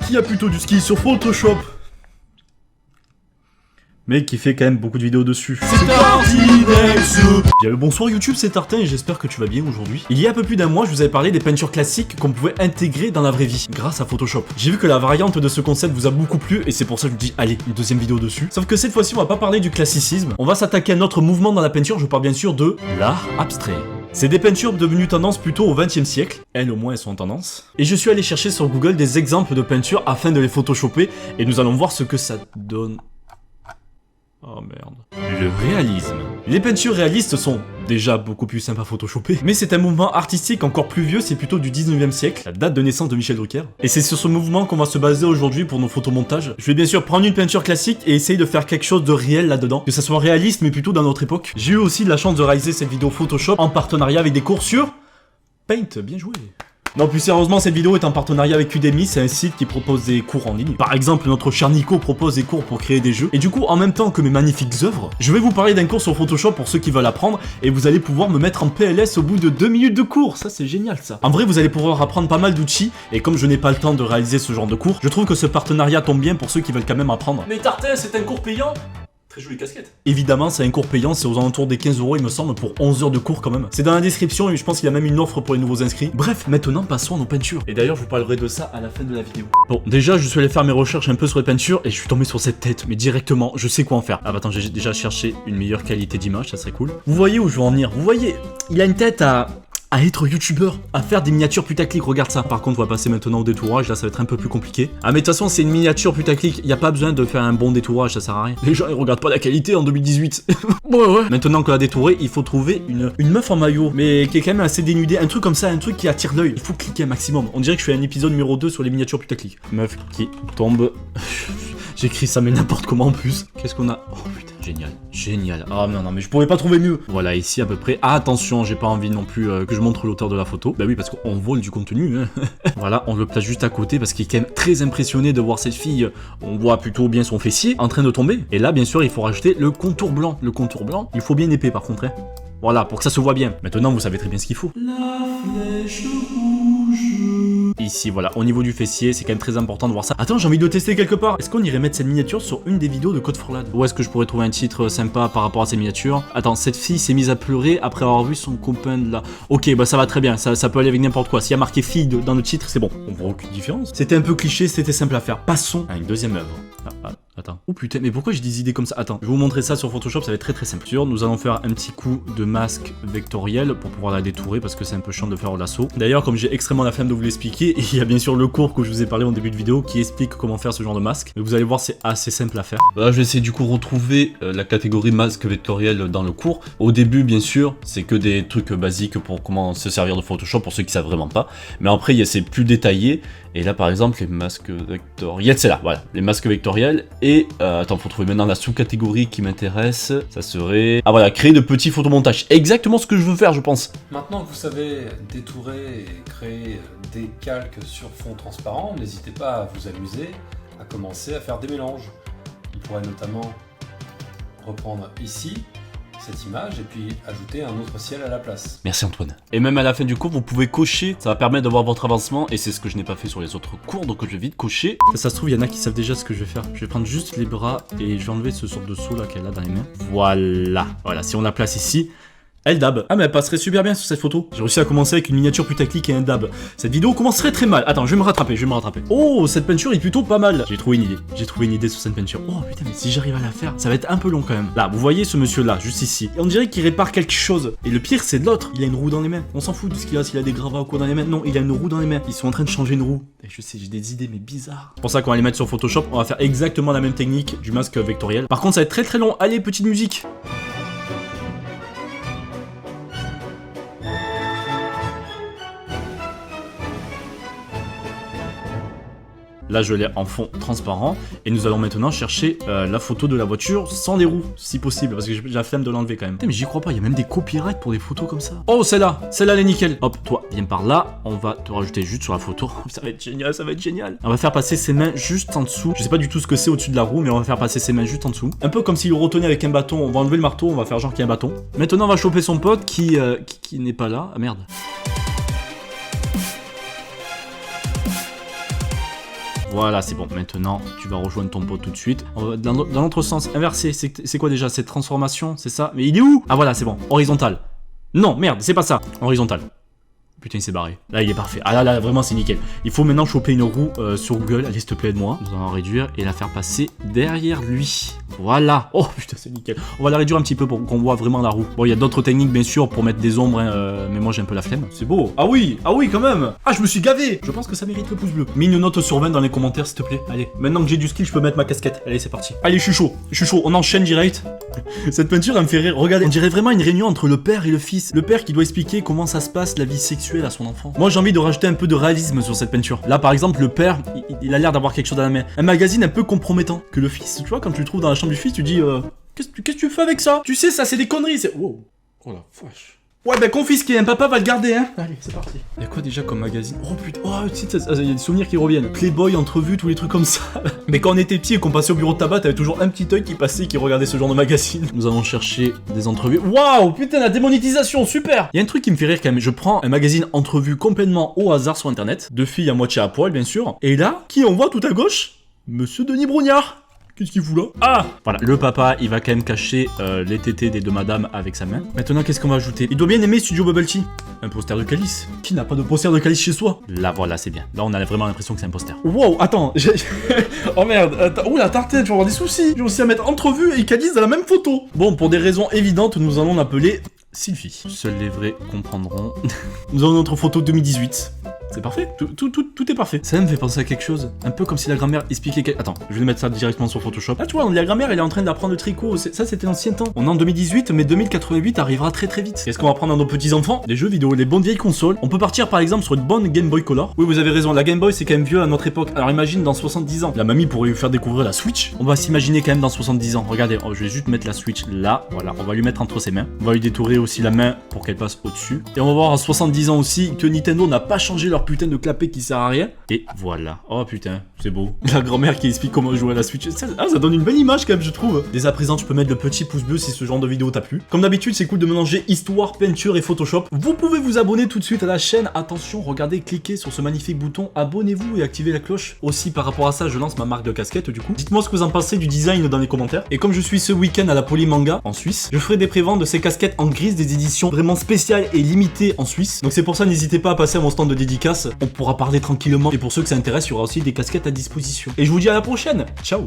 qui a plutôt du ski sur Photoshop, mais qui fait quand même beaucoup de vidéos dessus. C'est Tartinex. Bien le bonsoir YouTube, c'est Tartin et j'espère que tu vas bien aujourd'hui. Il y a un peu plus d'un mois, je vous avais parlé des peintures classiques qu'on pouvait intégrer dans la vraie vie, grâce à Photoshop. J'ai vu que la variante de ce concept vous a beaucoup plu et c'est pour ça que je vous dis, allez, une deuxième vidéo dessus. Sauf que cette fois-ci, on va pas parler du classicisme, on va s'attaquer à un autre mouvement dans la peinture, je parle bien sûr de l'art abstrait. C'est des peintures devenues tendance plutôt au XXe siècle, elles au moins elles sont en tendance. Et je suis allé chercher sur Google des exemples de peintures afin de les photoshopper et nous allons voir ce que ça donne. Oh merde. Le réalisme. Les peintures réalistes sont déjà beaucoup plus sympas à photoshopper, mais c'est un mouvement artistique encore plus vieux, c'est plutôt du 19e siècle, la date de naissance de Michel Drucker. Et c'est sur ce mouvement qu'on va se baser aujourd'hui pour nos photomontages. Je vais bien sûr prendre une peinture classique et essayer de faire quelque chose de réel là-dedans, que ça soit réaliste mais plutôt dans notre époque. J'ai eu aussi la chance de réaliser cette vidéo Photoshop en partenariat avec des cours sur Paint, bien joué. Non, plus sérieusement, cette vidéo est en partenariat avec Udemy, c'est un site qui propose des cours en ligne. Par exemple, notre cher Nico propose des cours pour créer des jeux. Et du coup, en même temps que mes magnifiques œuvres, je vais vous parler d'un cours sur Photoshop pour ceux qui veulent apprendre, et vous allez pouvoir me mettre en PLS au bout de 2 minutes de cours. Ça, c'est génial, ça. En vrai, vous allez pouvoir apprendre pas mal d'outils, et comme je n'ai pas le temps de réaliser ce genre de cours, je trouve que ce partenariat tombe bien pour ceux qui veulent quand même apprendre. Mais Tartin, c'est un cours payant? Très jolie casquette. Évidemment, c'est un cours payant, c'est aux alentours des 15 € il me semble, pour 11 heures de cours quand même. C'est dans la description et je pense qu'il y a même une offre pour les nouveaux inscrits. Bref, maintenant passons à nos peintures. Et d'ailleurs, je vous parlerai de ça à la fin de la vidéo. Bon, déjà, je suis allé faire mes recherches un peu sur les peintures et je suis tombé sur cette tête, mais directement, je sais quoi en faire. Ah bah attends, j'ai déjà cherché une meilleure qualité d'image, ça serait cool. Vous voyez où je veux en venir? Vous voyez, il a une tête à être youtubeur, à faire des miniatures putaclic, regarde ça. Par contre, on va passer maintenant au détourage, là ça va être un peu plus compliqué. Ah mais de toute façon, c'est une miniature putaclic, y a pas besoin de faire un bon détourage, ça sert à rien. Les gens ils regardent pas la qualité en 2018. Ouais. Maintenant qu'on l'a détouré, il faut trouver une meuf en maillot, mais qui est quand même assez dénudée, un truc comme ça, un truc qui attire l'œil. Il faut cliquer un maximum. On dirait que je fais un épisode numéro 2 sur les miniatures putaclic. Meuf qui tombe. J'écris ça mais n'importe comment en plus. Qu'est-ce qu'on a? Oh putain, génial. Ah non, mais je pourrais pas trouver mieux. Voilà, ici à peu près. Ah, attention, j'ai pas envie non plus que je montre l'auteur de la photo. Bah oui, parce qu'on vole du contenu. Hein. Voilà, on le place juste à côté parce qu'il est quand même très impressionné de voir cette fille. On voit plutôt bien son fessier en train de tomber. Et là, bien sûr, il faut rajouter le contour blanc. Le contour blanc, il faut bien épais par contre. Hein. Voilà, pour que ça se voit bien. Maintenant, vous savez très bien ce qu'il faut. La flèche rouge. Ici, voilà, au niveau du fessier, c'est quand même très important de voir ça. Attends, j'ai envie de tester quelque part. Est-ce qu'on irait mettre cette miniature sur une des vidéos de Code for Lad? Où est-ce que je pourrais trouver un titre sympa par rapport à ces miniatures? Attends, cette fille s'est mise à pleurer après avoir vu son copain de là. Ok, bah ça va très bien, ça peut aller avec n'importe quoi. S'il y a marqué fille dans le titre, c'est bon. On voit aucune différence. C'était un peu cliché, c'était simple à faire. Passons à une deuxième œuvre. Attends. Oh putain, mais pourquoi j'ai des idées comme ça? Attends, je vais vous montrer ça sur Photoshop, ça va être très simple. Nous allons faire un petit coup de masque vectoriel pour pouvoir la détourer parce que c'est un peu chiant de faire l'assaut. D'ailleurs, comme j'ai extrêmement la flemme de vous l'expliquer, il y a bien sûr le cours que je vous ai parlé en début de vidéo qui explique comment faire ce genre de masque. Mais vous allez voir, c'est assez simple à faire. Voilà, je vais essayer du coup retrouver la catégorie masque vectoriel dans le cours. Au début, bien sûr, c'est que des trucs basiques pour comment se servir de Photoshop pour ceux qui savent vraiment pas. Mais après, c'est plus détaillé. Et là, par exemple, les masques vectoriels, c'est là, voilà, les masques vectoriels. Et attends, faut trouver maintenant la sous-catégorie qui m'intéresse. Ça serait, ah voilà, créer de petits photomontages. Exactement ce que je veux faire, je pense. Maintenant que vous savez détourer et créer des calques sur fond transparent, n'hésitez pas à vous amuser, à commencer à faire des mélanges. On pourrait notamment reprendre ici cette image et puis ajouter un autre ciel à la place. Merci Antoine. Et même à la fin du cours, vous pouvez cocher, ça va permettre de voir votre avancement et c'est ce que je n'ai pas fait sur les autres cours, donc je vais vite cocher. Ça se trouve, il y en a qui savent déjà ce que je vais faire. Je vais prendre juste les bras et je vais enlever ce sorte de seau là qu'elle a dans les mains. Voilà, si on la place ici, elle dab. Ah mais elle passerait super bien sur cette photo. J'ai réussi à commencer avec une miniature putaclic et un dab. Cette vidéo commencerait très mal. Attends, je vais me rattraper. Oh, cette peinture est plutôt pas mal. J'ai trouvé une idée sur cette peinture. Oh putain, mais si j'arrive à la faire, ça va être un peu long quand même. Là, vous voyez ce monsieur là, juste ici. Et on dirait qu'il répare quelque chose. Et le pire, c'est de l'autre. Il a une roue dans les mains. On s'en fout de ce qu'il a, s'il a des gravats ou quoi dans les mains. Non, il a une roue dans les mains. Ils sont en train de changer une roue. Et je sais, j'ai des idées mais bizarres. C'est pour ça qu'on va les mettre sur Photoshop. On va faire exactement la même technique du masque vectoriel. Par contre, ça va être très très long. Allez, petite musique. Là, je l'ai en fond transparent. Et nous allons maintenant chercher la photo de la voiture sans les roues, si possible. Parce que j'ai la flemme de l'enlever quand même. Putain, mais j'y crois pas, il y a même des copyrights pour des photos comme ça. Oh, celle-là, elle est nickel. Hop, toi, viens par là. On va te rajouter juste sur la photo. Ça va être génial. On va faire passer ses mains juste en dessous. Je sais pas du tout ce que c'est au-dessus de la roue, mais on va faire passer ses mains juste en dessous. Un peu comme s'il le retenait avec un bâton. On va enlever le marteau, on va faire genre qu'il y a un bâton. Maintenant, on va choper son pote qui n'est pas là. Ah merde. Voilà, c'est bon. Maintenant, tu vas rejoindre ton pote tout de suite. On va dans l'autre sens, inversé. C'est quoi déjà cette transformation? C'est ça? Mais il est où? Ah voilà, c'est bon. Horizontal. Non, merde, c'est pas ça. Horizontal. Putain, il s'est barré. Là, il est parfait. Ah là, vraiment, c'est nickel. Il faut maintenant choper une roue sur Google. Allez, s'il te plaît, aide-moi. Nous allons réduire et la faire passer derrière lui. Voilà. Oh, putain, c'est nickel. On va la réduire un petit peu pour qu'on voit vraiment la roue. Bon, il y a d'autres techniques, bien sûr, pour mettre des ombres, hein, mais moi, j'ai un peu la flemme. C'est beau. Ah oui, quand même. Ah, je me suis gavé. Je pense que ça mérite le pouce bleu. Mets une note sur 20 dans les commentaires, s'il te plaît. Allez, maintenant que j'ai du skill, je peux mettre ma casquette. Allez, c'est parti. Allez, je suis chaud. On enchaîne direct. Cette peinture, elle me fait rire. Regardez, on dirait vraiment une réunion entre le père et le fils. Le père qui doit expliquer comment ça se passe, la vie sexuelle à son enfant. Moi, j'ai envie de rajouter un peu de réalisme sur cette peinture. Là, par exemple, le père, il a l'air d'avoir quelque chose dans la main. Un magazine un peu compromettant. Que le fils, tu vois, quand tu le trouves dans la chambre du fils, tu dis, qu'est-ce que tu fais avec ça? Tu sais, ça, c'est des conneries. Wow. Oh la vache. Ouais, ben confisqué, un papa va le garder, hein. Allez, c'est parti. Y'a quoi déjà comme magazine? Oh putain, oh, il y a des souvenirs qui reviennent. Playboy, entrevue, tous les trucs comme ça. Mais quand on était petit et qu'on passait au bureau de tabac, t'avais toujours un petit œil qui passait et qui regardait ce genre de magazine. Nous allons chercher des entrevues. Waouh, putain, la démonétisation, super. Il y a un truc qui me fait rire quand même. Je prends un magazine entrevue complètement au hasard sur internet. Deux filles à moitié à poil, bien sûr. Et là, qui on voit tout à gauche? Monsieur Denis Brognard. Qu'est-ce qu'il fout là? Ah! Voilà, le papa, il va quand même cacher les tétés des deux madames avec sa main. Maintenant, qu'est-ce qu'on va ajouter? Il doit bien aimer Studio Bubble Tea. Un poster de Calice. Qui n'a pas de poster de Calice chez soi? Là, voilà, c'est bien. Là, on a vraiment l'impression que c'est un poster. Wow, attends. Oh merde. Ouh, la tartine, tu vas avoir des soucis. J'ai aussi à mettre entrevue et Calice dans la même photo. Bon, pour des raisons évidentes, nous allons l'appeler Sylvie. Seuls les vrais comprendront. Nous avons notre photo 2018. C'est parfait, tout est parfait. Ça me fait penser à quelque chose, un peu comme si la grand-mère expliquait Attends, je vais mettre ça directement sur Photoshop. Là tu vois, la grand-mère elle est en train d'apprendre le tricot, ça c'était l'ancien temps. On est en 2018, mais 2088 arrivera très très vite. Qu'est-ce qu'on va prendre à nos petits-enfants? Les jeux vidéo, les bonnes vieilles consoles. On peut partir par exemple sur une bonne Game Boy Color. Oui, vous avez raison, la Game Boy c'est quand même vieux à notre époque. Alors imagine dans 70 ans, la mamie pourrait lui faire découvrir la Switch. On va s'imaginer quand même dans 70 ans. Regardez, je vais juste mettre la Switch là, voilà, on va lui mettre entre ses mains. On va lui détourer aussi la main pour qu'elle passe au-dessus. Et on va voir à 70 ans aussi que Nintendo n'a pas changé leur putain de clapet qui sert à rien. Et voilà. Oh putain, c'est beau. La grand-mère qui explique comment jouer à la Switch. Ça donne une belle image quand même, je trouve. Dès à présent, tu peux mettre le petit pouce bleu si ce genre de vidéo t'a plu. Comme d'habitude, c'est cool de mélanger histoire, peinture et Photoshop. Vous pouvez vous abonner tout de suite à la chaîne. Attention, regardez, cliquez sur ce magnifique bouton. Abonnez-vous et activez la cloche. Aussi, par rapport à ça, je lance ma marque de casquette du coup. Dites-moi ce que vous en pensez du design dans les commentaires. Et comme je suis ce week-end à la Polymanga en Suisse, je ferai des préventes de ces casquettes en grise, des éditions vraiment spéciales et limitées en Suisse. Donc c'est pour ça, n'hésitez pas à passer à mon stand de dédicace. On pourra parler tranquillement. Et pour ceux que ça intéresse, il y aura aussi des casquettes à disposition. Et je vous dis à la prochaine. Ciao.